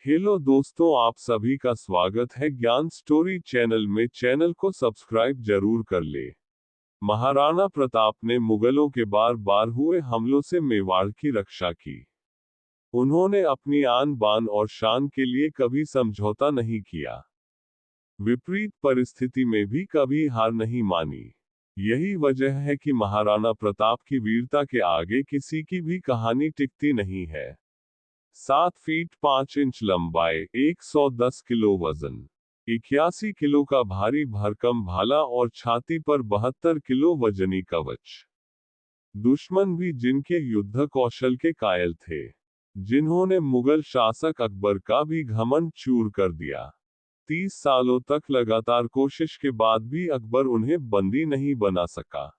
Hello दोस्तों, आप सभी का स्वागत है ज्ञान स्टोरी चैनल में। चैनल को सब्सक्राइब जरूर कर ले। महाराणा प्रताप ने मुगलों के बार बार हुए हमलों से मेवाड़ की रक्षा की। उन्होंने अपनी आन बान और शान के लिए कभी समझौता नहीं किया। विपरीत परिस्थिति में भी कभी हार नहीं मानी। यही वजह है कि महाराणा प्रताप की वीरता के आगे किसी की भी कहानी टिकती नहीं है। 7 फीट 5 इंच लंबाई, 110 किलो वजन, 81 किलो का भारी भरकम भाला और छाती पर 72 किलो वजनी कवच। दुश्मन भी जिनके युद्ध कौशल के कायल थे, जिन्होंने मुगल शासक अकबर का भी घमंड चूर कर दिया। 30 सालों तक लगातार कोशिश के बाद भी अकबर उन्हें बंदी नहीं बना सका।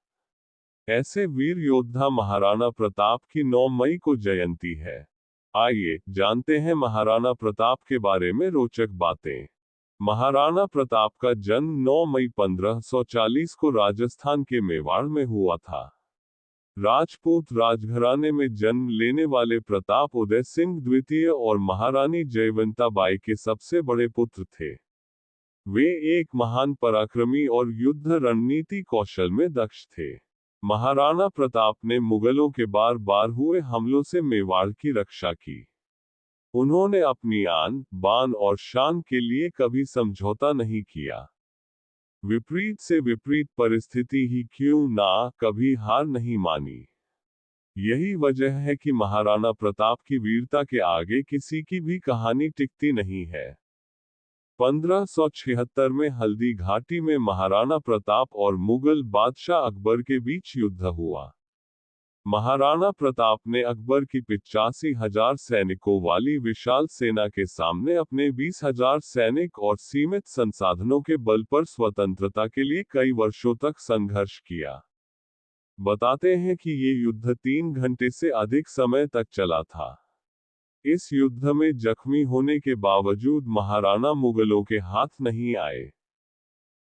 ऐसे वीर योद्धा महाराणा प्रताप की 9 मई को जयंती है। आइए जानते हैं महाराणा प्रताप के बारे में रोचक बातें। महाराणा प्रताप का जन्म 9 मई 1540 को राजस्थान के मेवाड़ में हुआ था। राजपूत राजघराने में जन्म लेने वाले प्रताप उदय सिंह द्वितीय और महारानी जयवंता बाई के सबसे बड़े पुत्र थे। वे एक महान पराक्रमी और युद्ध रणनीति कौशल में दक्ष थे। महाराणा प्रताप ने मुगलों के बार बार हुए हमलों से मेवाड़ की रक्षा की। उन्होंने अपनी आन, बान और शान के लिए कभी समझौता नहीं किया। विपरीत से विपरीत परिस्थिति ही क्यों ना, कभी हार नहीं मानी। यही वजह है कि महाराणा प्रताप की वीरता के आगे किसी की भी कहानी टिकती नहीं है। 1576 में हल्दी घाटी में महाराणा प्रताप और मुगल बादशाह अकबर के बीच युद्ध हुआ। महाराणा प्रताप ने अकबर की 85,000 सैनिकों वाली विशाल सेना के सामने अपने 20,000 सैनिक और सीमित संसाधनों के बल पर स्वतंत्रता के लिए कई वर्षों तक संघर्ष किया। बताते हैं कि ये युद्ध 3 घंटे से अधिक समय तक चला था। इस युद्ध में जख्मी होने के बावजूद महाराणा मुगलों के हाथ नहीं आए।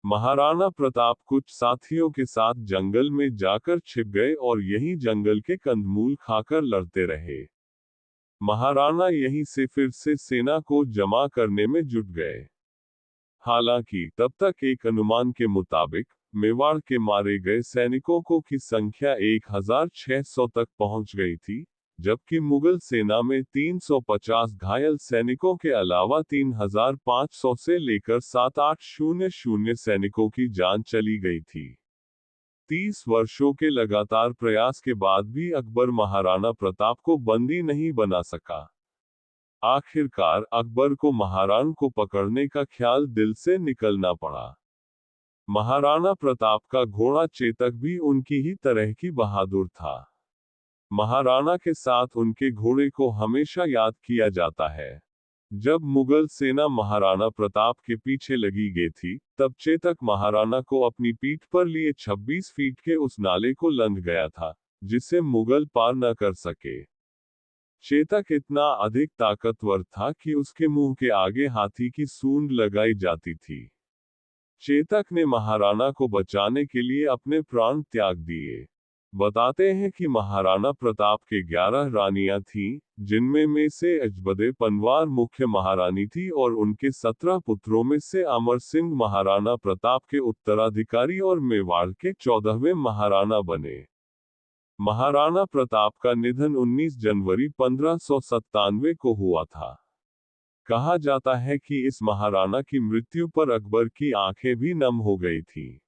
महाराणा प्रताप कुछ साथियों के साथ जंगल में जाकर छिप गए और यहीं जंगल के कंदमूल खाकर लड़ते रहे। महाराणा यहीं से फिर से सेना को जमा करने में जुट गए। हालांकि तब तक एक अनुमान के मुताबिक मेवाड़ के मारे गए सैनिकों की संख्या 1,600 तक पहुंच गई थी, जबकि मुगल सेना में 350 घायल सैनिकों के अलावा 3,500 से लेकर 7,800 सैनिकों की जान चली गई थी। 30 वर्षों के लगातार प्रयास के बाद भी अकबर महाराणा प्रताप को बंदी नहीं बना सका। आखिरकार अकबर को महाराणा को पकड़ने का ख्याल दिल से निकलना पड़ा। महाराणा प्रताप का घोड़ा चेतक भी उनकी ही तरह की बहादुर था। महाराणा के साथ उनके घोड़े को हमेशा याद किया जाता है। जब मुगल सेना महाराणा प्रताप के पीछे लगी गई थी, तब चेतक महाराणा को अपनी पीठ पर लिए 26 फीट के उस नाले को लंघ गया था, जिसे मुगल पार न कर सके। चेतक इतना अधिक ताकतवर था कि उसके मुंह के आगे हाथी की सूंड लगाई जाती थी। चेतक ने महाराणा को बचाने के लिए अपने प्राण त्याग दिए। बताते हैं कि महाराणा प्रताप के 11 रानियां थीं, जिनमें में से अजबदे पनवार मुख्य महारानी थी और उनके 17 पुत्रों में से अमर सिंह महाराणा प्रताप के उत्तराधिकारी और मेवाड़ के 14वें महाराणा बने। महाराणा प्रताप का निधन 19 जनवरी 1597 को हुआ था। कहा जाता है कि इस महाराणा की मृत्यु पर अकबर की आंखें भी नम हो गई थीं।